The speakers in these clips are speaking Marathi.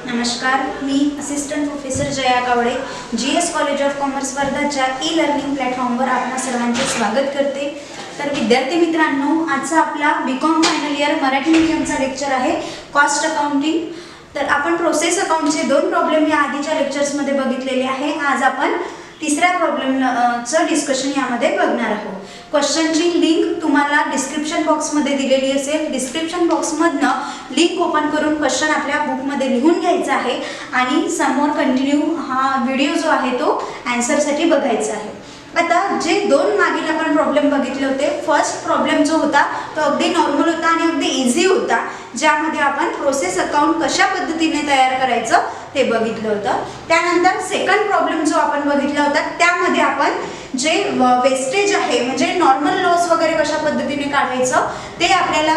नमस्कार, मी assistant professor Jaya Kawade GS college of commerce वर्धाच्या ई लर्निंग प्लॅटफॉर्मवर आपणा सर्वांचे स्वागत करते। तर विद्यार्थी मित्रांनो, आजचा आपला बीकॉम फायनल इयर मराठी मीडियमचा लेक्चर आहे कॉस्ट अकाउंटिंग। तर आपण प्रोसेस अकाउंटचे दोन प्रॉब्लेम या आधीच्या लेक्चर्समध्ये बघितलेले आहे। आज आपण तिसऱ्या प्रॉब्लेमचं डिस्कशन यामध्ये बघणार आहोत। क्वेश्चनची लिंक तुम्हाला डिस्क्रिप्शन बॉक्समध्ये दिलेली असेल। डिस्क्रिप्शन बॉक्समधनं लिंक ओपन करून क्वेश्चन आपल्या बुकमध्ये लिहून घ्यायचा आहे आणि समोर कंटिन्यू हा व्हिडिओ जो आहे तो आन्सरसाठी बघायचा आहे। आता जे दोन मागील आपण प्रॉब्लेम बघितले होते, फर्स्ट प्रॉब्लेम जो होता तो अगदी नॉर्मल होता आणि अगदी इझी होता, ज्यामध्ये आपण प्रोसेस अकाउंट कशा पद्धतीने तयार करायचं ते बघितलं होतं। त्यानंतर सेकंड प्रॉब्लेम जो आपण बघितला होता त्यामध्ये आपण जे वेस्टेज आहे म्हणजे नॉर्मल लॉस वगैरे कशा पद्धतीने काढायचं ते आपल्याला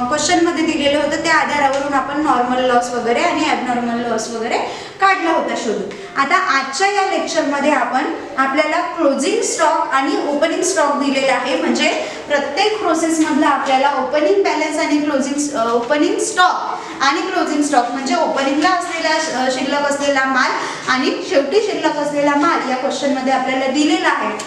क्वेश्चन मध्ये दिलेलं होतं। त्या आधारावरून आपण नॉर्मल लॉस वगैरे आणि ॲबनॉर्मल लॉस वगैरे काढला होता शोधून। आता आजच्या या लेक्चर मध्ये आपण आपल्याला क्लोजिंग स्टॉक आणि ओपनिंग स्टॉक दिलेला आहे, म्हणजे प्रत्येक प्रोसेस मधला आपल्याला ओपनिंग बॅलन्स आणि क्लोजिंग ओपनिंग स्टॉक आणि क्लोजिंग स्टॉक म्हणजे ओपनिंगला असलेला शिल्लक असलेला माल आणि शेवटी शिल्लक असलेला माल या क्वेश्चन मध्ये आपल्याला दिलेला आहे।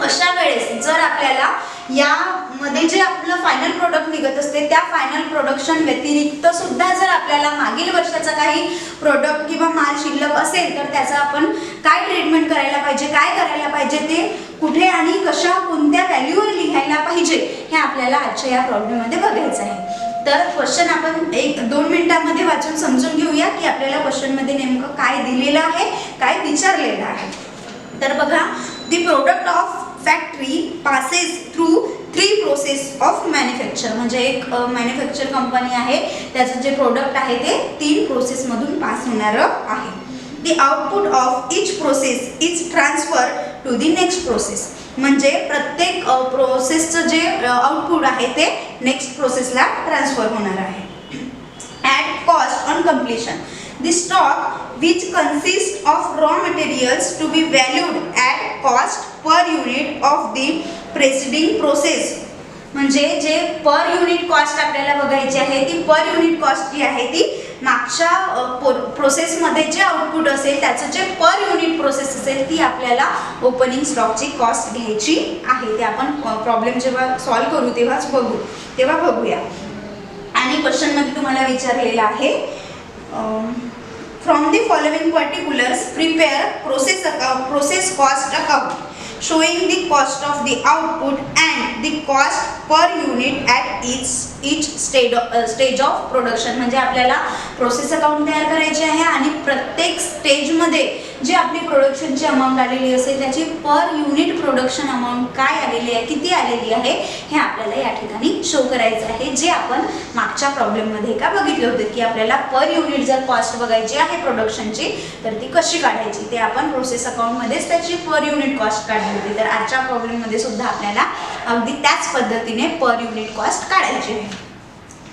अशा वेळेस जर आपल्याला यामध्ये जे आपलं फायनल प्रोडक्ट निघत असते त्या फायनल प्रोडक्शन व्यतिरिक्त सुद्धा जर आपल्याला मागील वर्षाचा काही प्रोडक्ट किंवा माल शिल्लक असेल तर त्याचा आपण काय ट्रीटमेंट करायला पाहिजे, काय करायला पाहिजे, ते कुठे आणि कशा कोणत्या व्हॅल्यूवर लिहायला पाहिजे हे आपल्याला आजच्या या प्रॉब्लेम मध्ये बघायचं आहे। तर क्वेश्चन आपण 1-2 मिनिटांमध्ये वाचून समजून घेऊया की आपल्याला क्वेश्चन मध्ये नेमकं काय दिलेलं आहे, काय विचारलेलं आहे। तर बघा, the product of factory passes through 3 process of manufacture, म्हणजे एक मॅन्युफॅक्चर कंपनी आहे, त्याचं जे प्रोडक्ट आहे ते 3 प्रोसेस मधून पास होणार आहे। The output of each process is transfer to the next process, म्हणजे प्रत्येक प्रोसेसचं जे आउटपुट आहे ते नेक्स्ट प्रोसेसला ट्रान्सफर होणार आहे। At cost on completion the stock which consists of raw materials to be valued at cost per unit of the preceding process, म्हणजे जे पर युनिट कॉस्ट आपल्याला बघायची आहे ती पर युनिट कॉस्ट जी आहे ती मागच्या प्रोसेस मध्ये जे आउटपुट असेल त्याचं जे पर युनिट प्रोसेस असेल ती आपल्याला ओपनिंग स्टॉकची कॉस्ट घ्यायची आहे। ते आपण प्रॉब्लेम जेव्हा सॉल्व्ह करू तेव्हा बघूया। आणि क्वेश्चन मध्ये तुम्हाला विचारलेलं आहे from the following particulars prepare process cost account showing the cost of the output and the cost per unit at each stage of production, म्हणजे आपल्याला प्रोसेस अकाउंट तयार करायचे आहे आणि प्रत्येक स्टेज मध्ये जी आपली प्रोडक्शनची अमाउंट आलेली असेल त्याची पर युनिट प्रोडक्शन अमाउंट काय आलेली आहे, किती आलेली आहे हे आपल्याला या ठिकाणी शो करायचं आहे। जे आपण मागच्या प्रॉब्लेम मध्ये का बघितले होते की आपल्याला पर युनिट जर कॉस्ट बघायची आहे प्रोडक्शनची तर ती कशी काढायची, ते आपण प्रोसेस अकाउंट मध्येच त्याची पर युनिट कॉस्ट काढली होती। तर आजच्या प्रॉब्लेम मध्ये सुद्धा आपल्याला अगदी त्याच पद्धतीने पर युनिट कॉस्ट काढायची आहे।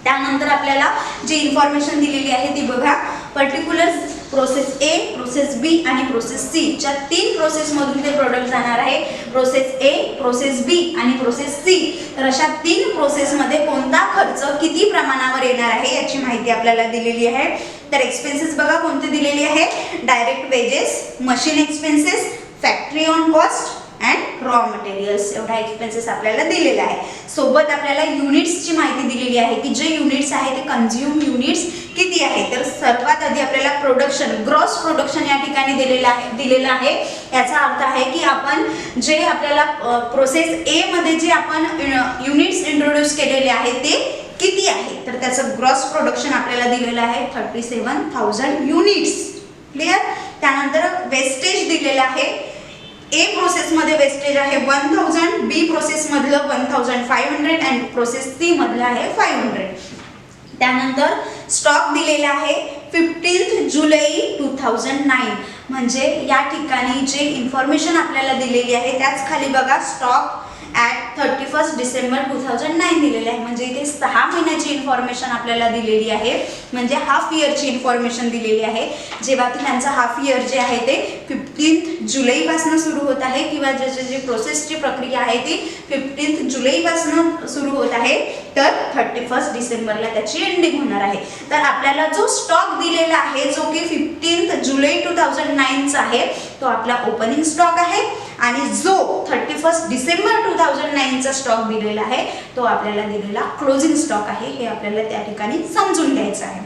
त्यानंतर आपल्याला जी इन्फॉर्मेशन दिलेली आहे ती बघा, पर्टिक्युलर प्रोसेस ए, प्रोसेस बी आणि प्रोसेस सी च्या 3 प्रोसेस मधून ते प्रोडक्ट जाणार आहे। प्रोसेस ए, प्रोसेस बी आणि प्रोसेस सी, तर अशा 3 प्रोसेस मध्ये कोणता खर्च किती प्रमाणावर येणार आहे याची माहिती आपल्याला दिलेली आहे। तर एक्सपेन्सेस बघा कोणते दिलेले आहे, direct wedges, machine expenses, factory on cost and raw materials, एवढा एक्सपेन्सेस आपल्याला दिलेला आहे। सोबत आपल्याला युनिट्सची माहिती दिलेली आहे की जे युनिट्स आहे ते कंझ्युम युनिट्स किती आहे। तर सर्वात आधी आपल्याला प्रोडक्शन, ग्रॉस प्रोडक्शन या ठिकाणी दिलेलं आहे। याचा अर्थ आहे की आपण जे आपल्याला प्रोसेस ए मध्ये जे आपण युनिट्स इंट्रोड्यूस केलेले आहेत ते किती आहे, तर त्याचं ग्रॉस प्रोडक्शन आपल्याला दिलेलं आहे 37,000 युनिट्स। क्लिअर। त्यानंतर वेस्टेज दिलेलं आहे, ए प्रोसेस मध्ये वेस्टेज आहे 1000, बी प्रोसेस मधलं 1500 आणि प्रोसेस सी मधलं आहे 500। त्यानंतर स्टॉक दिलेला आहे 15 जुलै 2009, म्हणजे या ठिकाणी जे इन्फॉर्मेशन आपल्याला दिलेली आहे त्याच खाली बघा, स्टॉक ॲट 31 डिसेंबर 2009 दिलेले आहे. म्हणजे इथे 6 महिन्याची इन्फॉर्मेशन आपल्याला दिलेली आहे, म्हणजे हाफ इयरची इन्फॉर्मेशन दिलेली आहे. जेव्हा की त्यांचा हाफ इयर जे आहे ते 15 जुलैपासून सुरू होत आहे, किंवा जे प्रोसेसची प्रक्रिया आहे ती 15 जुलैपासून सुरू होत आहे, तर 31 डिसेंबरला त्याची एंडिंग होणार आहे. तर आपल्याला जो स्टॉक दिलेला आहे जो की 15 जुलै 2009 चा आहे, तो आपला ओपनिंग स्टॉक आहे, आणि जो 31 डिसेंबर 2009 चा स्टॉक दिलेला आहे तो आपल्याला दिलेला क्लोजिंग स्टॉक आहे. हे आपल्याला त्या ठिकाणी समजून घ्यायचं आहे.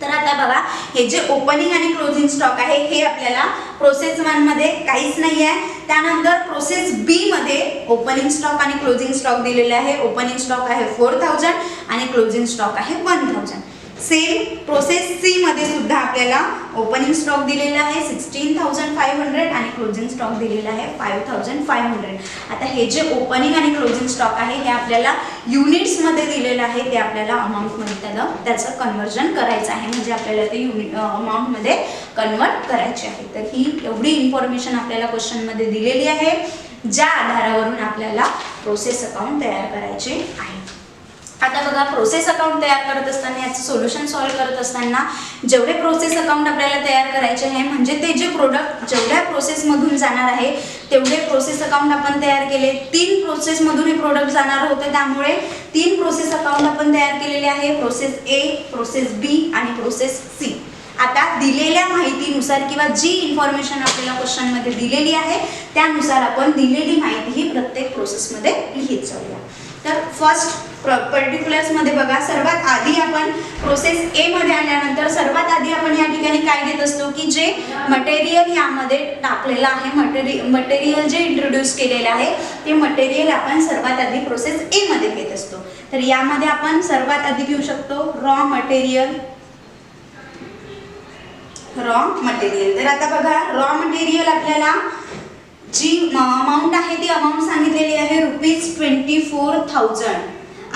तर आता बघा, हे जे ओपनिंग आणि क्लोजिंग स्टॉक आहे हे आपल्याला प्रोसेस 1 मध्ये काहीच नाही आहे. त्यानंतर प्रोसेस बी मध्ये ओपनिंग स्टॉक आणि क्लोजिंग स्टॉक दिलेले आहे. ओपनिंग स्टॉक आहे 4000 आणि क्लोजिंग स्टॉक आहे 1000. सेम प्रोसेस सी मध्ये सुद्धा आपल्याला ओपनिंग स्टॉक दिलेला आहे 16,500 आणि क्लोजिंग स्टॉक दिलेला आहे 5,500. आता हे जे ओपनिंग आणि क्लोजिंग स्टॉक आहे हे आपल्याला युनिट्स मध्ये दिलेलं आहे, ते आपल्याला अमाऊंट मध्ये त्याचं कन्वर्जन करायचं आहे, म्हणजे आपल्याला ते अमाऊंट मध्ये कन्वर्ट करायचे आहे. तर ही एवढी इन्फॉर्मेशन आपल्याला क्वेश्चन मध्ये दिलेली आहे, ज्या आधारावरून आपल्याला प्रोसेस अकाउंट तयार करायचे आहे. आता बघा, प्रोसेस अकाउंट तयार करत असताना याचं सोल्युशन सॉल्व्ह करत असताना जेवढे प्रोसेस अकाउंट आपल्याला तयार करायचे आहे, म्हणजे ते जे प्रोडक्ट जेवढ्या प्रोसेसमधून जाणार आहे तेवढे प्रोसेस अकाउंट आपण तयार केले. 3 प्रोसेसमधून हे प्रोडक्ट जाणार होते, त्यामुळे 3 प्रोसेस अकाउंट आपण तयार केलेले आहे, प्रोसेस ए, प्रोसेस बी आणि प्रोसेस सी. आता दिलेल्या माहितीनुसार किंवा जी इन्फॉर्मेशन आपल्याला क्वेश्चनमध्ये दिलेली आहे त्यानुसार आपण दिलेली माहिती ही प्रत्येक प्रोसेसमध्ये लिहित जाऊया. तर फर्स्ट पर्टिक्युलर्स मध्ये बघा, सर्वात आधी आपण प्रोसेस ए मध्ये आल्यानंतर सर्वात आधी आपण या ठिकाणी काय घेत असतो की जे मटेरियल यामध्ये टाकलेलं आहे, मटेरियल जे इंट्रोड्यूस केलेलं आहे ते मटेरियल आपण सर्वात आधी प्रोसेस ए मध्ये घेत असतो. तर यामध्ये आपण सर्वात आधी घेऊ शकतो रॉ मटेरियल. तर आता बघा, रॉ मटेरियल आपल्याला जी अमाऊंट आहे ती अमाऊंट सांगितलेली आहे ₹24,000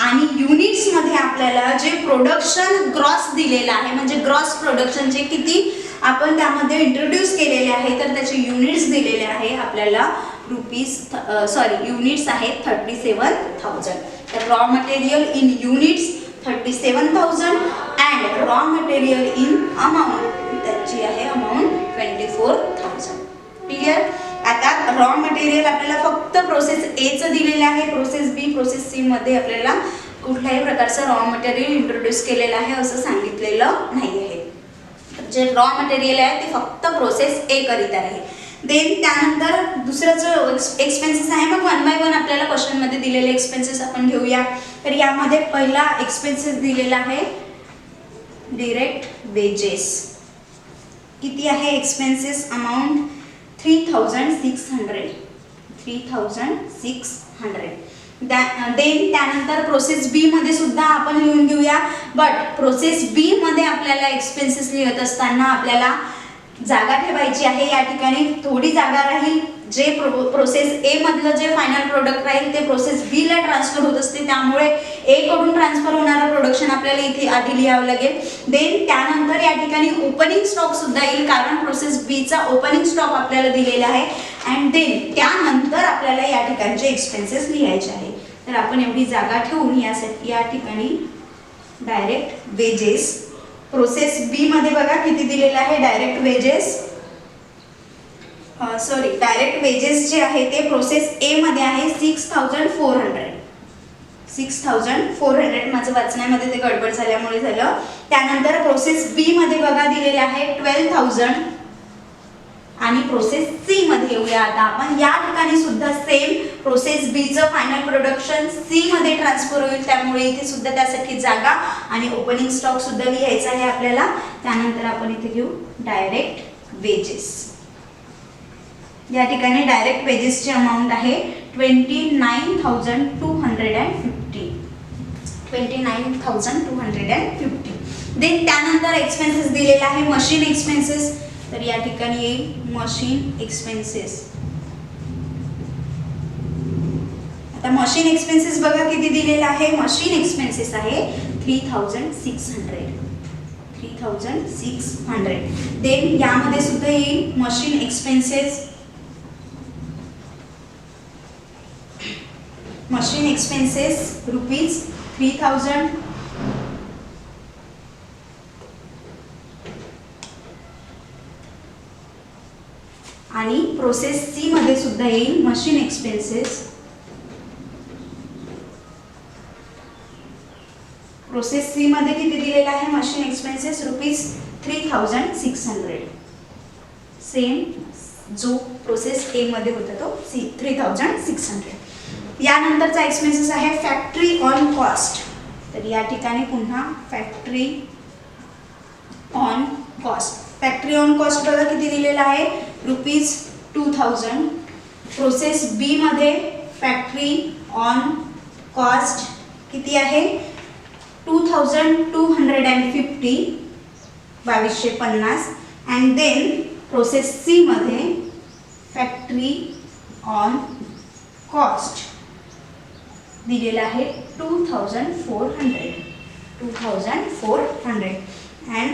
आणि युनिट्स मध्ये आपल्याला जे प्रोडक्शन ग्रॉस दिलेलं आहे, म्हणजे ग्रॉस प्रोडक्शन जे किती आपण त्यामध्ये इंट्रोड्यूस केलेले आहे तर त्याचे युनिट्स दिलेले आहे आपल्याला युनिट्स आहेत 37,000. तर raw material in units 37,000 and raw material in amount त्याची आहे अमाऊंट 24,000. क्लिअर? आता रॉ मटेरियल आपल्याला फक्त प्रोसेस ए चं दिलेलं आहे, प्रोसेस बी, प्रोसेस सी मध्ये आपल्याला कुठल्याही प्रकारचं रॉ मटेरियल इंट्रोड्यूस केलेलं आहे असं सांगितलेलं नाही आहे. जे रॉ मटेरियल आहे ते फक्त प्रोसेस ए करिता आहे. देन त्यानंतर दुसरं जो एक्सपेन्सेस आहे, मग 1 बाय 1 आपल्याला क्वेश्चन मध्ये दिलेले एक्सपेन्सेस आपण घेऊया. तर यामध्ये पहिला एक्सपेन्सेस दिलेला आहे डायरेक्ट वेजेस. किती आहे एक्सपेन्सेस अमाऊंट? 3,600. देन त्यानंतर प्रोसेस बी मध्ये सुद्धा आपण लिहून घेऊया. बट प्रोसेस बी मध्ये आपल्याला एक्सपेन्सेस लिहित असताना आपल्याला जागा ठेवायची आहे. या ठिकाणी थोडी जागा राहील, जे प्रोसेस ए मधलं जे फायनल प्रोडक्ट राहील ते प्रोसेस बी ला ट्रान्सफर होत असते, त्यामुळे ए कडून ट्रान्सफर होणारं प्रोडक्शन आपल्याला इथे आधी लिहावं लागेल. देन त्यानंतर या ठिकाणी ओपनिंग स्टॉक सुद्धा येईल, कारण प्रोसेस बी चा ओपनिंग स्टॉक आपल्याला दिलेला आहे. अँड देन त्यानंतर आपल्याला या ठिकाणचे एक्सपेन्सेस लिहायचे आहे. तर आपण एवढी जागा ठेवून यासाठी या ठिकाणी डायरेक्ट वेजेस, प्रोसेस बी मध्ये बघा किती दिलेलं आहे डायरेक्ट वेजेस, डायरेक्ट वेजेस जे आहे ते प्रोसेस ए मध्ये आहे 6,400. 6,400 माझं वाचण्यामध्ये ते गडबड झाल्यामुळे झालं. त्यानंतर प्रोसेस बी मध्ये बघा दिलेले आहे 12,000 आणि प्रोसेस सी मध्ये येऊया. आता आपण या ठिकाणी सुद्धा सेम प्रोसेस बी चं फायनल प्रोडक्शन सी मध्ये ट्रान्सफर होईल, त्यामुळे इथे सुद्धा त्यासाठी जागा आणि ओपनिंग स्टॉक सुद्धा लिहायचा आहे आपल्याला. त्यानंतर आपण इथे घेऊ डायरेक्ट वेजेस. या ठिकाणी डायरेक्ट वेजेसची अमाऊंट आहे 29,250. 29,250. देन त्यानंतर एक्सपेन्सेस दिलेला आहे मशीन एक्सपेन्सेस. तर या ठिकाणी येईल मशीन एक्सपेन्सेस. आता मशीन एक्सपेन्सेस बघा किती दिलेला आहे. मशीन एक्सपेन्सेस आहे 3,600. 3,600. देन यामध्ये सुद्धा येईल मशीन एक्सपेन्सेस. Machine expenses ₹3000. आणि प्रोसेस सी मध्ये सुद्धा येईल मशीन एक्सपेन्सेस. प्रोसेस सी मध्ये किती दिलेला आहे मशीन एक्सपेन्सेस ₹3600. सेम जो प्रोसेस ए मध्ये होता तो 3600. यानंतरचा एक्सपेन्सेस आहे फॅक्टरी ऑन कॉस्ट. तर या ठिकाणी पुन्हा factory on cost. Factory on cost बघा किती दिलेला आहे ₹2000. प्रोसेस बी मध्ये फॅक्टरी ऑन कॉस्ट किती आहे 2250 2250. अँड देन प्रोसेस सी मध्ये फॅक्टरी ऑन कॉस्ट दिलेला आहे 2400. अँड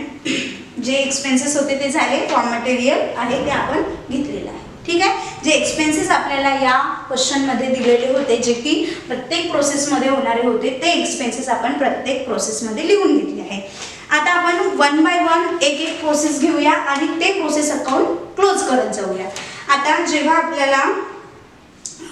जे एक्सपेन्सेस होते ते झाले. रॉ मटेरियल आहे ते आपण घेतलेलं आहे. ठीक आहे. जे एक्सपेन्सेस आपल्याला या क्वेश्चनमध्ये दिलेले होते जे की प्रत्येक प्रोसेसमध्ये होणारे होते ते एक्सपेन्सेस आपण प्रत्येक प्रोसेसमध्ये लिहून घेतले आहे. आता आपण वन बाय वन एक एक प्रोसेस घेऊया आणि ते प्रोसेस अकाउंट क्लोज करत जाऊया. आता जेव्हा आपल्याला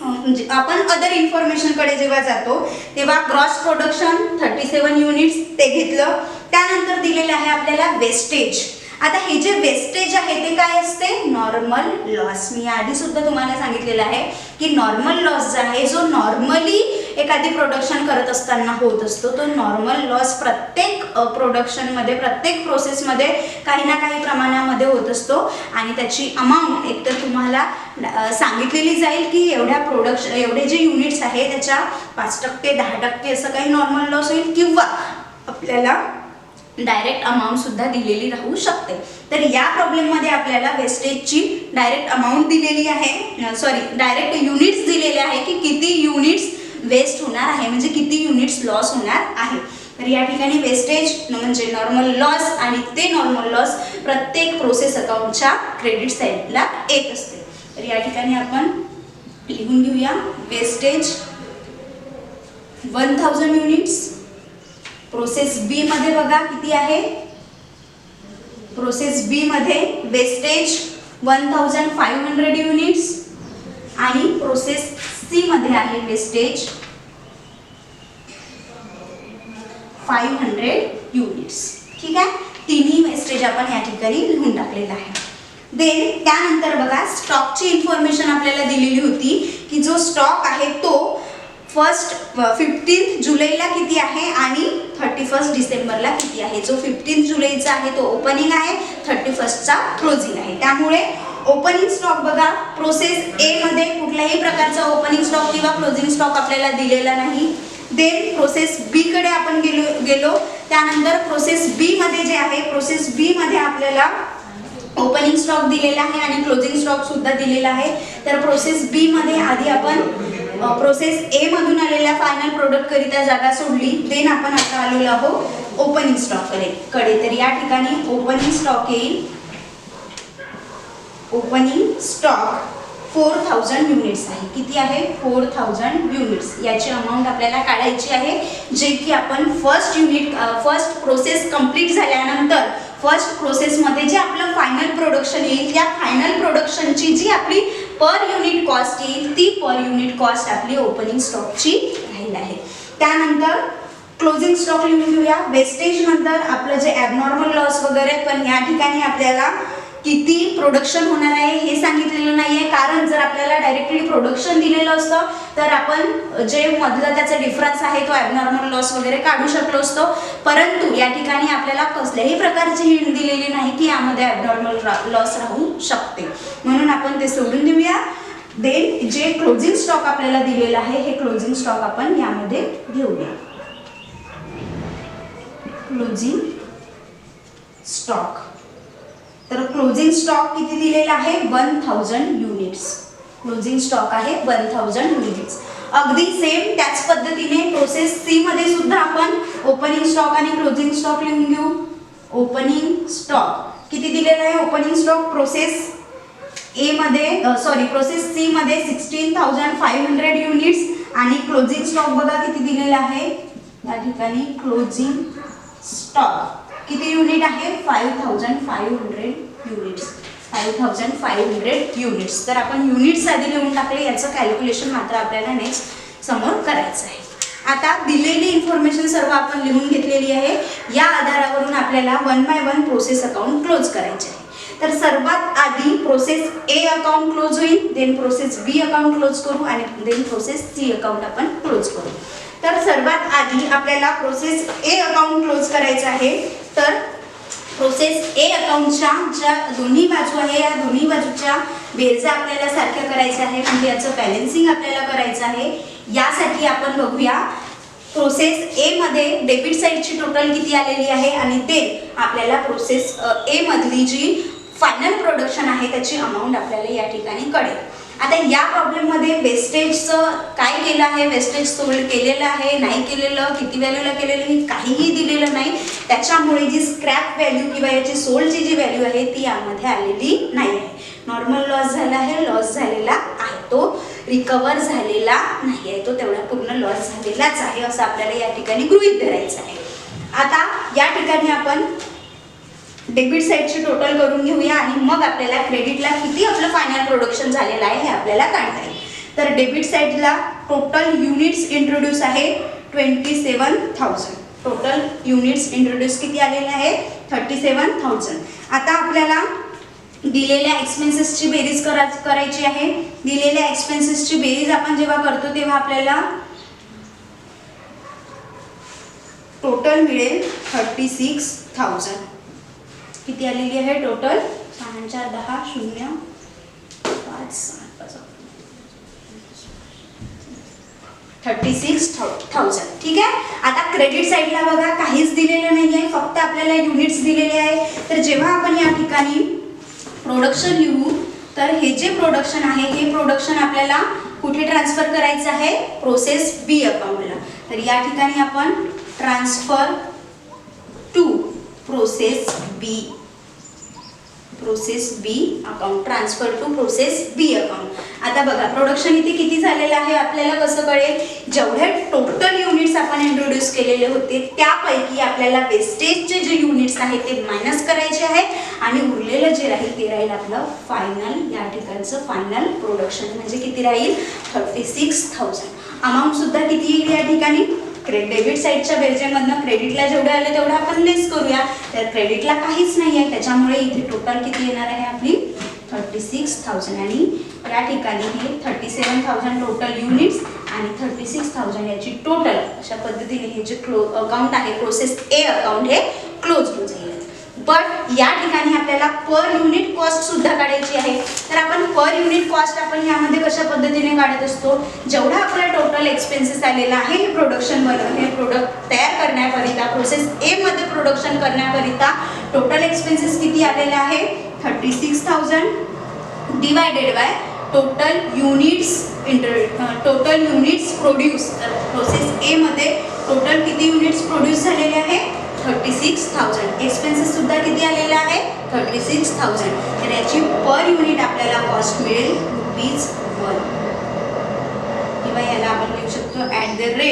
म्हणजे आपण अदर इन्फॉर्मेशनकडे जेव्हा जातो तेव्हा ग्रॉस प्रोडक्शन 37 युनिट्स ते घेतलं. त्यानंतर दिलेलं आहे आपल्याला वेस्टेज. आता हे जे वेस्टेज आहे ते काय असते नॉर्मल लॉस. मी आधी सुद्धा तुम्हाला सांगितलेलं आहे की नॉर्मल लॉस जो आहे जो नॉर्मली एखादी प्रोडक्शन करत असताना होत असतो तो नॉर्मल लॉस प्रत्येक प्रोडक्शनमध्ये प्रत्येक प्रोसेसमध्ये काही ना काही प्रमाणामध्ये होत असतो. आणि त्याची अमाऊंट एकतर तुम्हाला सांगितलेली जाईल की एवढे जे युनिट्स आहे त्याच्या 5% 10% असं काही नॉर्मल लॉस होईल किंवा आपल्याला डायरेक्ट अमाऊंट सुद्धा दिलेली राहू शकते. तर या प्रॉब्लेममध्ये आपल्याला वेस्टेजची डायरेक्ट अमाऊंट दिलेली आहे डायरेक्ट युनिट्स दिलेले आहे की किती युनिट्स वेस्ट होणार आहे म्हणजे किती युनिट्स लॉस होणार आहे. तर या ठिकाणी वेस्टेज म्हणजे नॉर्मल लॉस आणि ते नॉर्मल लॉस प्रत्येक प्रोसेस अकाउंटच्या क्रेडिट साईडला येत असते. तर या ठिकाणी आपण लिहून घेऊया वेस्टेज 1000 युनिट्स. प्रोसेस बी मध्ये बघा किती आहे प्रोसेस बी मध्ये वेस्टेज 1500 युनिट्स आणि प्रोसेस सी मध्ये आहे वेस्टेज 500 युनिट्स. ठीक आहे. तिन्ही वेस्टेज आपण या ठिकाणी लिहून टाकलेलं आहे. देन त्यानंतर बघा स्टॉकची इन्फॉर्मेशन आपल्याला दिलेली होती की जो स्टॉक आहे तो 15 जुलैला किती आहे आणि 31 डिसेंबरला किती आहे. जो 15 जुलैचा आहे तो ओपनिंग आहे 31चा क्लोजिंग आहे. त्यामुळे ओपनिंग स्टॉक बघा प्रोसेस ए मध्ये कुठल्याही प्रकारचा ओपनिंग स्टॉक किंवा क्लोजिंग स्टॉक आपल्याला दिलेला नाही. देन प्रोसेस बी कडे आपण गेलो त्यानंतर प्रोसेस बी मध्ये जे आहे प्रोसेस बी मध्ये आपल्याला ओपनिंग स्टॉक दिलेला आहे आणि क्लोजिंग स्टॉक सुद्धा दिलेला आहे. तर प्रोसेस बी मध्ये आधी आपण प्रोसेस ए मधून आलेल्या फायनल प्रोडक्ट करिता जागा सोडली. देन आपण आता आलेलो आहोत ओपनिंग स्टॉक कडे. तर या ठिकाणी ओपनिंग स्टॉक येईल ओपनिंग स्टॉक 4000 युनिट्स आहे. किती आहे 4000 युनिट्स. याची अमाऊंट आपल्याला काढायची आहे जे की आपण फर्स्ट प्रोसेस कंप्लीट झाल्यानंतर फर्स्ट प्रोसेसमध्ये जे आपलं फायनल प्रोडक्शन येईल त्या फायनल प्रोडक्शनची जी आपली पर युनिट कॉस्ट येईल ती पर युनिट कॉस्ट आपली ओपनिंग स्टॉकची राहील आहे. त्यानंतर क्लोजिंग स्टॉक लिहून घेऊया. वेस्टेज नंतर आपलं जे ॲबनॉर्मल लॉस वगैरे पण या ठिकाणी आपल्याला किती प्रोडक्शन होणार आहे हे सांगितलेलं नाही आहे. कारण जर आपल्याला डायरेक्टली प्रोडक्शन दिलेलं असतं तर आपण जे मधला त्याचा डिफरन्स आहे तो ॲबनॉर्मल लॉस वगैरे काढू शकलो असतो. परंतु या ठिकाणी आपल्याला कसल्याही प्रकारची हिंट दिलेली नाही की यामध्ये ॲबनॉर्मल लॉस राहू शकते म्हणून आपण ते सोडून देऊया. देन जे क्लोजिंग स्टॉक आपल्याला दिलेला आहे हे क्लोजिंग स्टॉक आपण यामध्ये घेऊया. क्लोजिंग स्टॉक तर क्लोजिंग स्टॉक किती दिलेला आहे 1000 युनिट्स. क्लोजिंग स्टॉक आहे 1000 युनिट्स. अगदी सेम त्याच पद्धतीने प्रोसेस सी मध्ये सुद्धा आपण ओपनिंग स्टॉक आणि क्लोजिंग स्टॉक लिहून घेऊ. ओपनिंग स्टॉक किती दिलेला आहे ओपनिंग स्टॉक प्रोसेस ए मध्ये प्रोसेस सी मध्ये 16,500 युनिट्स आणि क्लोजिंग स्टॉक बघा किती दिलेला आहे या ठिकाणी. क्लोजिंग स्टॉक किती युनिट आहे 5,500 युनिट्स. 5,500 युनिट्स. तर आपण युनिट्स आधी लिहून टाकले, याचं कॅल्क्युलेशन मात्र आपल्याला नेक्स्ट समोर करायचं आहे. आता दिलेली इन्फॉर्मेशन सर्व आपण लिहून घेतलेली आहे. या आधारावरून आपल्याला 1 बाय 1 प्रोसेस अकाउंट क्लोज करायचे आहे. तर सर्वात आधी प्रोसेस ए अकाउंट क्लोज होईल, then process B account close करू आणि देन प्रोसेस सी अकाउंट आपण क्लोज करू. तर सर्वात आधी आपल्याला प्रोसेस ए अकाउंट क्लोज करायचं आहे. तर प्रोसेस ए अकाउंटच्या ज्या दोन्ही बाजू आहे या दोन्ही बाजूच्या बेरजा आपल्याला सारख्या करायच्या आहे, म्हणजे याचं बॅलन्सिंग आपल्याला करायचं आहे. यासाठी आपण बघूया प्रोसेस ए मध्ये डेबिट साईडची टोटल किती आलेली आहे आणि ते आपल्याला प्रोसेस ए मधली जी फायनल प्रोडक्शन आहे त्याची अमाऊंट आपल्याला या ठिकाणी कळेल. आता या प्रॉब्लेममध्ये वेस्टेजचं काय केलं आहे, वेस्टेज सोल्ड केलेलं आहे नाही केलेलं, किती व्हॅल्यूला केलेलं हे काहीही दिलेलं नाही. त्याच्यामुळे जी स्क्रॅप व्हॅल्यू किंवा याची सोल्डची जी व्हॅल्यू आहे ती यामध्ये आलेली नाही आहे. नॉर्मल लॉस झाला आहे, लॉस झालेला आहे, तो रिकवर झालेला नाही आहे, तो तेवढा पूर्ण लॉस झालेलाच आहे असं आपल्याला या ठिकाणी गृहीत धरायचं आहे. आता या ठिकाणी आपण डेबिट साईडची टोटल करून घेऊया आणि मग आपल्याला क्रेडिटला किती आपलं फायनल प्रोडक्शन झालेलं आहे हे आपल्याला काढता येईल. तर डेबिट साईडला टोटल युनिट्स इंट्रोड्यूस आहे 27,000. टोटल युनिट्स इंट्रोड्यूस किती आलेले आहे 37,000. आता आपल्याला दिलेल्या एक्सपेन्सेसची बेरीज करायची आहे. दिलेल्या एक्सपेन्सेसची बेरीज आपण जेव्हा करतो तेव्हा आपल्याला टोटल मिळेल 36,000. किती आलेली आहे टोटल 6 4 10 0 5 7 36,000. ठीक आहे. आता क्रेडिट साईडला बघा काहीच दिलेलं नाही आहे, फक्त आपल्याला युनिट्स दिलेले आहे. तर जेव्हा आपण या ठिकाणी प्रोडक्शन लिहू तर हे जे प्रोडक्शन आहे हे प्रोडक्शन आपल्याला कुठे ट्रान्सफर करायचं आहे प्रोसेस बी अकाउंटला. तर या ठिकाणी आपण transfer to process B account, transfer to process B account. आता बघा प्रोडक्शन इथे किती झालेलं आहे आपल्याला कसं कळेल, जेवढे टोटल युनिट्स आपण इंट्रोड्यूस केलेले होते त्यापैकी आपल्याला वेस्टेजचे जे युनिट्स आहेत ते मायनस करायचे आहे आणि उरलेलं जे राहील ते राहील आपलं फायनल, या ठिकाणचं फायनल प्रोडक्शन म्हणजे किती राहील 36,000. अमाऊंट सुद्धा किती येईल या ठिकाणी डेबिट साईडच्या बेरजेमधनं क्रेडिटला जेवढे आले तेवढं आपण लेस करूया. तर क्रेडिटला काहीच नाही आहे त्याच्यामुळे इथे टोटल किती येणार आहे आपली 36,000 आणि या ठिकाणी हे 37,000 टोटल युनिट्स आणि 36,000 याची टोटल अशा पद्धतीने हे जे अकाउंट आहे प्रोसेस ए अकाउंट हे क्लोज होऊन जाईल. पण या ठिकाणी आपल्याला पर युनिट कॉस्ट सुद्धा काढायची आहे. तर आपण पर युनिट कॉस्ट आपण यामध्ये कशा पद्धतीने काढत असतो, जेवढा आपला टोटल एक्सपेन्सेस आलेला आहे हे प्रोडक्शनमध्ये हे प्रोडक्ट तयार करण्याकरिता प्रोसेस ए मध्ये प्रोडक्शन करण्याकरिता टोटल एक्सपेन्सेस किती आलेले आहे 36,000 divided by total units produce. तर प्रोसेस ए मध्ये टोटल किती युनिट्स प्रोड्यूस झालेले आहे 36,000. एक्सपेन्सेस सुद्धा किती आलेला आहे 36,000. तर याची पर युनिट आपल्याला कॉस्ट मिळेल ₹1 किंवा याला आपण लिहू शकतो ₹1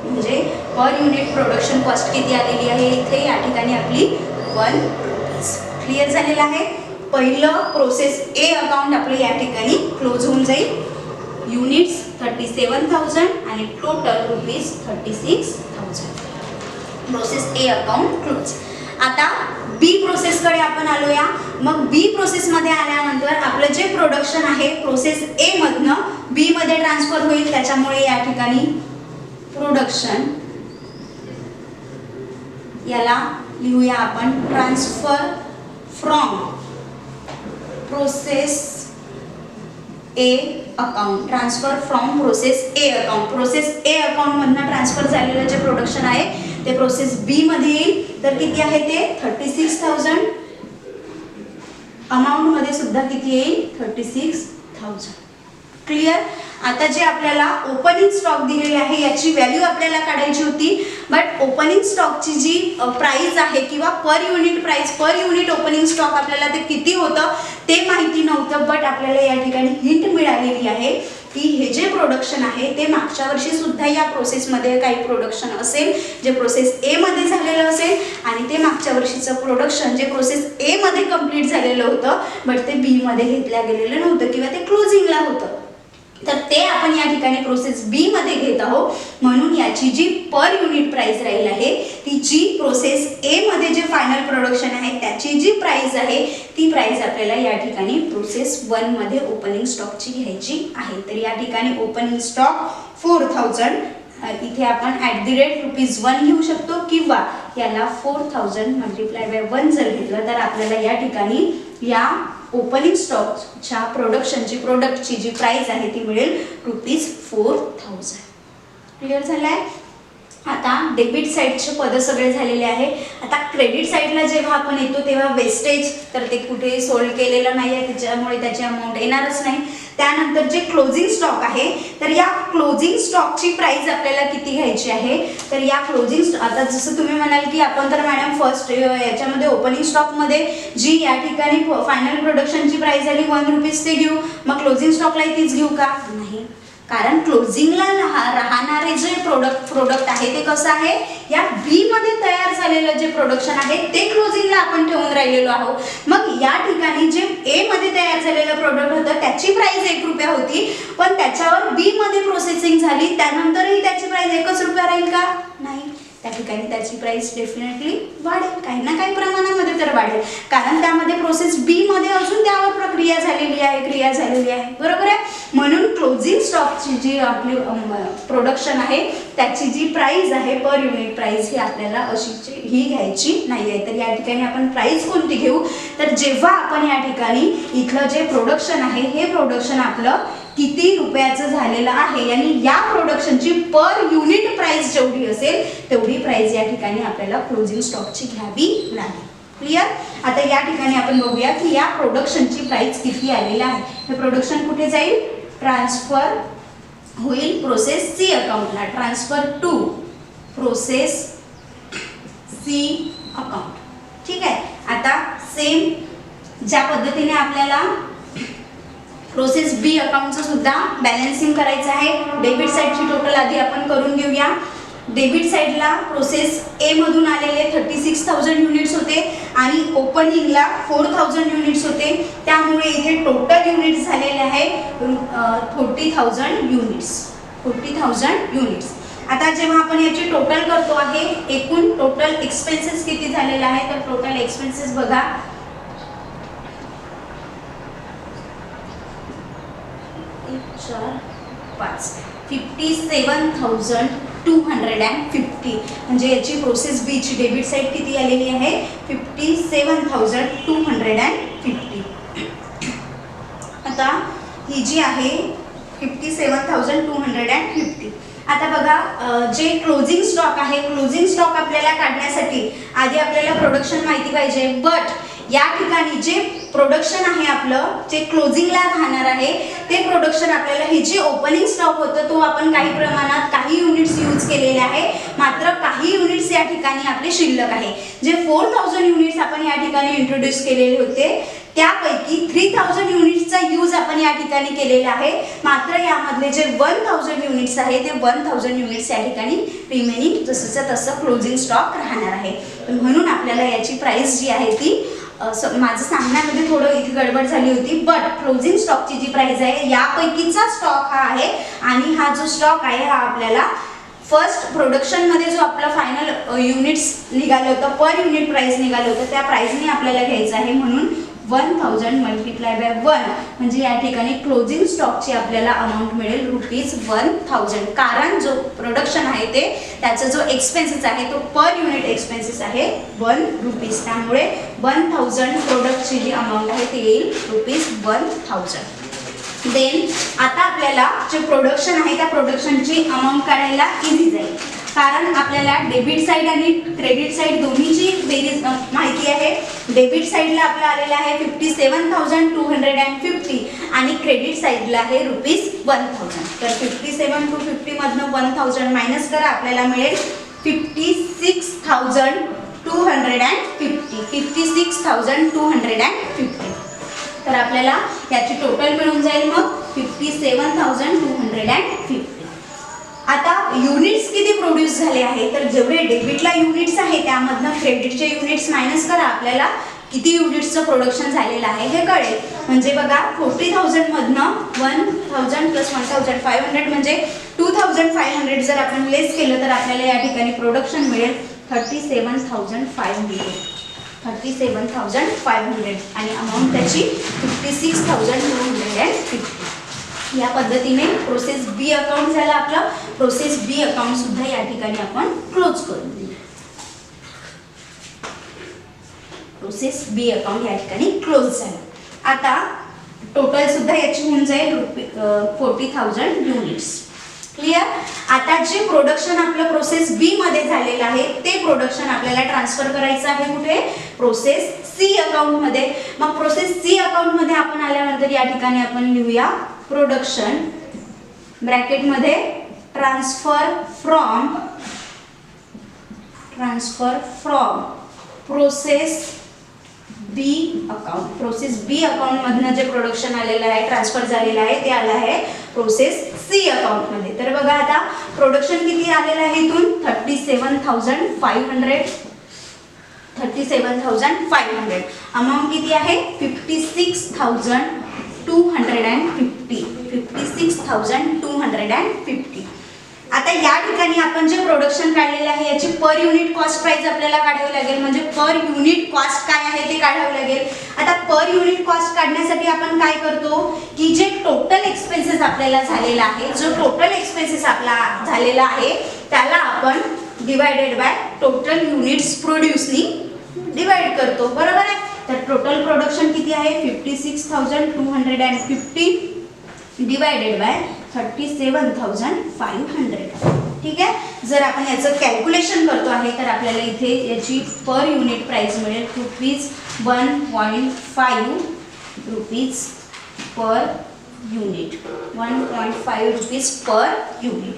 म्हणजे पर युनिट प्रोडक्शन कॉस्ट किती आलेली आहे इथे या ठिकाणी आपली ₹1. क्लिअर झालेलं आहे. पहिलं प्रोसेस ए अकाउंट आपलं या ठिकाणी क्लोज होऊन जाईल. युनिट्स 37,000 आणि टोटल ₹36,000. प्रोसेस ए अकाउंट क्लोज. आता बी प्रोसेसकडे आपण आलोया. मग बी प्रोसेसमध्ये आल्यानंतर आपलं जे प्रोडक्शन आहे प्रोसेस ए मधनं बी मध्ये ट्रान्सफर होईल. त्याच्यामुळे या ठिकाणी प्रोडक्शन याला लिहूया आपण transfer from process A account. Transfer from process A account. Process A account मधनं ट्रान्सफर झालेलं जे प्रोडक्शन आहे ते प्रोसेस बी मध्ये येईल. तर किती आहे ते 36,000. अमाऊंट मध्ये सुद्धा किती येईल 36,000. क्लिअर. आता जे आपल्याला ओपनिंग स्टॉक दिलेले आहे याची व्हॅल्यू आपल्याला काढायची होती, बट ओपनिंग स्टॉकची जी प्राइस आहे किंवा per unit price, per unit opening stock आपल्याला ते किती होतं ते माहिती नव्हतं. बट आपल्याला या ठिकाणी हिंट मिळालेली आहे की हे जे प्रोडक्शन आहे ते मागच्या वर्षी सुद्धा या प्रोसेसमध्ये काही प्रोडक्शन असेल जे प्रोसेस ए मध्ये झालेलं असेल आणि ते मागच्या वर्षीचं प्रोडक्शन जे प्रोसेस ए मध्ये कंप्लीट झालेलं होतं बट ते बी मध्ये घेतलं गेलेलं नव्हतं किंवा ते क्लोजिंगला होतं. तर ते आपण या ठिकाणी प्रोसेस बी मध्ये घेत आहोत. म्हणून याची जी पर युनिट प्राइस राहील आहे ती जी प्रोसेस ए मध्ये जे फायनल प्रोडक्शन आहे त्याची जी प्राइस आहे ती प्राइस आपल्याला या ठिकाणी प्रोसेस 1 मध्ये ओपनिंग स्टॉकची घ्यायची आहे. तर या ठिकाणी ओपनिंग स्टॉक 4000 इथे आपण @1 घेऊ शकतो किंवा याला 4000 मल्टिप्लाय बाय 1 जर घेतलं तर आपल्याला या ठिकाणी या ओपनिंग स्टॉकच्या प्रोडक्शनची प्रोडक्टची जी प्राइस आहे ती मिळेल ₹4000. क्लिअर झालाय. आता डेबिट साईडचे पद सगळे झालेले आहे. आता क्रेडिट साईडला जेव्हा आपण येतो तेव्हा वेस्टेज तर ते कुठे सोल्ड केलेलं नाही आहे त्याच्यामुळे त्याची अमाऊंट येणारच नाही. त्यानंतर जे क्लोजिंग स्टॉक आहे तर या क्लोजिंग स्टॉकची प्राइस आपल्याला किती घ्यायची आहे तर या क्लोजिंग आता जसं तुम्ही म्हणाल की आपण तर मॅडम फर्स्ट याच्यामध्ये ओपनिंग स्टॉकमध्ये जी या ठिकाणी फायनल प्रोडक्शनची प्राइस झाली ₹1 ते घेऊ मग क्लोजिंग स्टॉकला तीच घेऊ का नाही. कारण क्लोजिंगला राहणारे जे प्रोडक्ट आहे ते कसं आहे या बी मध्ये तयार झालेलं जे प्रोडक्शन आहे ते क्लोजिंगला आपण ठेवून राहिलेलो आहोत. मग या ठिकाणी जे ए मध्ये तयार झालेलं प्रोडक्ट होतं त्याची प्राइस ₹1 होती पण त्याच्यावर बी मध्ये प्रोसेसिंग झाली त्यानंतरही त्याची प्राइस ₹1 राहील का नाही. त्या ठिकाणी त्याची प्राइस डेफिनेटली वाढेल काही ना काही प्रमाणामध्ये तर वाढेल कारण त्यामध्ये प्रोसेस बी मध्ये अजून त्यावर प्रक्रिया झालेली आहे बरोबर आहे. म्हणून क्लोजिंग स्टॉकची जी आपली प्रोडक्शन आहे त्याची जी प्राइस आहे पर युनिट प्राइस ही आपल्याला अशी ही घ्यायची नाही आहे. तर या ठिकाणी आपण प्राइस कोणती घेऊ तर जेव्हा आपण या ठिकाणी इथलं जे प्रोडक्शन आहे हे प्रोडक्शन आपलं किती रुपयाचं झालेलं आहे आणि या प्रोडक्शनची पर युनिट प्राइस जेवढी असेल तेवढी प्राइस या ठिकाणी आपल्याला क्लोजिंग स्टॉकची घ्यावी लागेल. क्लिअर. आता या ठिकाणी आपण बघूया की या प्रोडक्शनची प्राइस किती आलेली आहे. हे प्रोडक्शन कुठे जाईल ट्रान्सफर होईल प्रोसेस सी अकाउंटला transfer to process C account. ठीक आहे. आता सेम ज्या पद्धतीने आपल्याला प्रोसेस बी अकाउंटचं सुद्धा बॅलन्सिंग करायचं आहे. डेबिट साईडची टोटल आधी आपण करून घेऊया. डेबिट साईडला प्रोसेस ए मधून आलेले 36,000 युनिट्स होते आणि ओपनिंगला 4,000 युनिट्स होते त्यामुळे इथे टोटल युनिट्स झालेले आहे 40,000 युनिट्स. आता जेव्हा आपण याची टोटल करतो आहे एकूण टोटल एक्सपेन्सेस किती झालेला आहे तर टोटल एक्सपेन्सेस बघा 57,250 म्हणजे याची प्रोसेस बी ची डेबिट साईड किती आलेली आहे 57,250. आता ही जी आहे 57,250. आता बघा जे क्लोजिंग स्टॉक आहे क्लोजिंग स्टॉक आपल्याला काढण्यासाठी आधी आपल्याला प्रोडक्शन माहिती पाहिजे बट या ठिकाणी जे प्रोडक्शन आहे आपलं जे क्लोजिंगला राहणार आहे ते प्रोडक्शन आपल्याला हे जे ओपनिंग स्टॉक होतं तो आपण काही प्रमाणात काही युनिट्स यूज केलेले आहे मात्र काही युनिट्स या ठिकाणी आपले शिल्लक आहे. जे 4,000 युनिट्स आपण या ठिकाणी इंट्रोड्यूस केलेले होते त्यापैकी 3,000 युनिट्सचा यूज आपण या ठिकाणी केलेला आहे मात्र यामधले जे 1,000 युनिट्स आहे ते 1,000 युनिट्स या ठिकाणी रिमेनिंग जसंच्या तसं क्लोजिंग स्टॉक राहणार आहे. म्हणून आपल्याला याची प्राइस जी आहे ती माझं सांगण्यामध्ये थोडं इथे गडबड झाली होती बट क्लोजिंग स्टॉकची जी प्राइस आहे यापैकीचा स्टॉक हा आहे आणि हा जो स्टॉक आहे हा आपल्याला फर्स्ट प्रोडक्शनमध्ये जो आपला फायनल युनिट्स निघालं होतं पर युनिट प्राइस निघालं होतं त्या प्राइसने आपल्याला घ्यायचं आहे. म्हणून 1,000 मल्टिप्लाय बाय 1 म्हणजे या ठिकाणी क्लोजिंग स्टॉकची आपल्याला अमाऊंट मिळेल ₹1,000 कारण जो प्रोडक्शन आहे ते त्याचा जो एक्सपेन्सेस आहे तो पर युनिट एक्सपेन्सेस आहे ₹1 त्यामुळे 1,000 प्रोडक्टची जी अमाऊंट आहे ती येईल ₹1,000. देन आता आपल्याला जे प्रोडक्शन आहे त्या प्रोडक्शनची अमाऊंट काढायला इझी जाईल कारण आपल्याला डेबिट साईड आणि क्रेडिट साईड दोन्हीची बेरीज माहिती आहे. डेबिट साईडला आपला आलेला आहे 57,250 आणि क्रेडिट साईडला आहे ₹1,000. तर 57 to 50 मधनं 1,000 मायनस करा, आपल्याला मिळेल 56,250. 56,250. तर आपल्याला याची टोटल मिळून जाईल मग 57,250. आता युनिट्स किती प्रोड्यूस झाले आहे, तर जेवढे डेबिटला युनिट्स आहे त्यामधनं क्रेडिटचे युनिट्स मायनस करा, आपल्याला किती युनिट्सचं प्रोडक्शन झालेलं आहे हे कळेल. म्हणजे बघा 40,000 मधनं 1,000 प्लस 1,500 म्हणजे 2,500 जर आपण लेस केलं तर आपल्याला या ठिकाणी प्रोडक्शन मिळेल 37,500. 37,500 आणि अमाऊंट त्याची 56,250. या पद्धतीने प्रोसेस बी अकाउंट झाला आपलं. प्रोसेस बी अकाउंट सुद्धा या ठिकाणी आपण क्लोज करून देऊ. प्रोसेस बी अकाउंट या ठिकाणी क्लोज झालं. आता टोटल सुद्धा याची होऊन जाईल 40,000 युनिट्स. क्लिअर. आता जे प्रोडक्शन आपलं प्रोसेस बी मध्ये झालेलं आहे ते प्रोडक्शन आपल्याला ट्रान्सफर करायचं आहे कुठे, प्रोसेस सी अकाउंट मध्ये. मग प्रोसेस सी अकाउंट मध्ये आपण आल्यानंतर या ठिकाणी आपण लिहूया प्रोडक्शन ब्रॅकेट मध्ये transfer from process B account. Process B account मधनं जे प्रोडक्शन आलेलं आहे, ट्रान्सफर झालेलं आहे ते आलं आहे प्रोसेस सी अकाउंट मध्ये. तर बघा आता प्रोडक्शन किती आलेलं आहे इथून 37,500. 37,500. अमाऊंट किती आहे 56,250. 56,250. आता या ठिकाणी आपण जे प्रोडक्शन काढलेलं आहे याची पर युनिट कॉस्ट प्राइस आपल्याला काढावी लागेल. म्हणजे पर युनिट कॉस्ट काय आहे ते काढावे लागेल. आता पर युनिट कॉस्ट काढण्यासाठी आपण काय करतो की जे टोटल एक्सपेन्सेस आपल्याला झालेला आहे, जो टोटल एक्सपेन्सेस आपला झालेला आहे त्याला आपण डिवायडेड बाय टोटल युनिट्स प्रोड्यूसनी डिवाइड करतो. बरोबर आहे. तर टोटल प्रोडक्शन किती आहे 56,250 डिवायडेड बाय 37,500. ठीक आहे. जर आपण याचं कॅल्क्युलेशन करतो आहे तर आपल्याला इथे याची पर युनिट प्राइस मिळेल ₹1.5 per unit. 1.5 rupees per unit.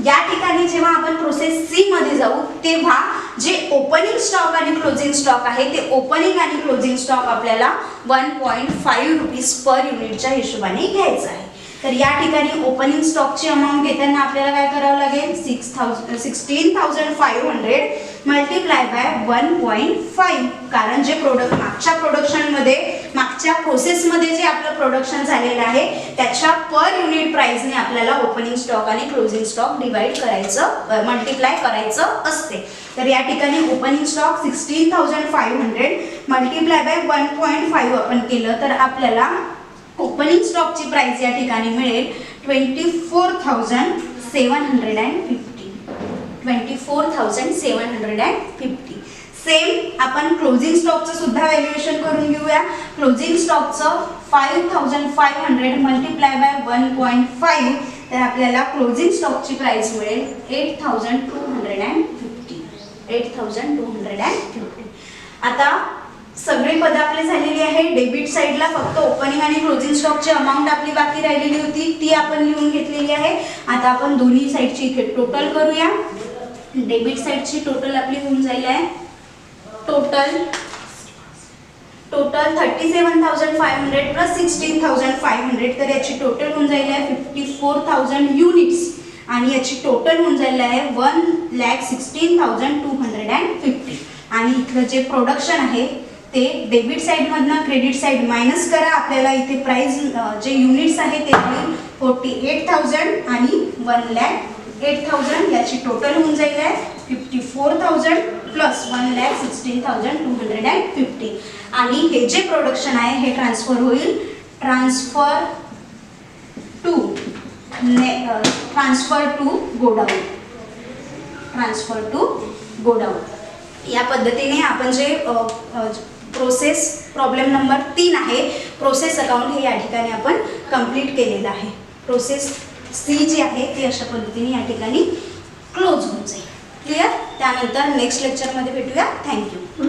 या ठिकाणी जेव्हा आपण प्रोसेस सी मध्ये जाऊ तेव्हा जे ओपनिंग स्टॉक आणि क्लोजिंग स्टॉक आहे ते ओपनिंग आणि क्लोजिंग स्टॉक आपल्याला 1.5 रुपीज पर युनिटच्या हिशोबाने घ्यायचं आहे. तर या ठिकाणी ओपनिंग स्टॉकची अमाऊंट घेताना आपल्याला काय करावं लागेल 16,500 मल्टिप्लाय बाय 1.5. कारण जे मागच्या प्रोडक्शनमध्ये मागच्या प्रोसेसमध्ये जे आपलं प्रोडक्शन झालेलं आहे त्याच्या पर युनिट प्राइसने आपल्याला ओपनिंग स्टॉक आणि क्लोजिंग स्टॉक डिवाइड करायचं, मल्टिप्लाय करायचं असते. तर या ठिकाणी ओपनिंग स्टॉक 16,500 मल्टिप्लाय बाय 1.5 आपण केलं तर आपल्याला ओपनिंग स्टॉकची प्राइस या ठिकाणी मिळेल 24,750. 24,750. सेम आपण क्लोजिंग स्टॉकचं सुद्धा व्हॅल्युएशन करून घेऊया. क्लोजिंग स्टॉकचं 5,500 मल्टिप्लाय बाय 1.5 तर आपल्याला क्लोजिंग स्टॉकची प्राइस मिळेल 8,250. 8,250. आता सगळे पद आपले झालेली आहे. डेबिट साईडला फक्त ओपनिंग आणि क्लोजिंग स्टॉकची अमाऊंट आपली बाकी राहिलेली होती ती आपण लिहून घेतलेली आहे. आता आपण दोन्ही साईडची इथे टोटल करूया. डेबिट साईडची टोटल आपली होऊन जाईल आहे टोटल 37,500 प्लस 16,500 तर याची टोटल होऊन जाईल आहे 54,000 युनिट्स आणि याची टोटल होऊन जाईल आहे 1,16,250. आणि इथलं जे प्रोडक्शन आहे ते डेबिट साइड मधनं क्रेडिट साइड मायनस करा, आपल्याला इथे प्राइस जे युनिट्स आहे ते 48,000 आणि 1,08,000 याची टोटल होऊन जाईल आहे 54,000 प्लस 1,16,250. आणि हे जे प्रोडक्शन आहे हे ट्रान्सफर होईल ट्रान्सफर टू गोडाऊन. या पद्धतीने आपण जे प्रोसेस प्रॉब्लेम नंबर 3 आहे प्रोसेस अकाउंट हे या ठिकाणी आपण कंप्लीट केलेलं आहे. प्रोसेस सी जी आहे ती अशा पद्धतीने या ठिकाणी क्लोज होऊन जाईल. क्लिअर. त्यानंतर नेक्स्ट लेक्चरमध्ये भेटूया. थँक्यू.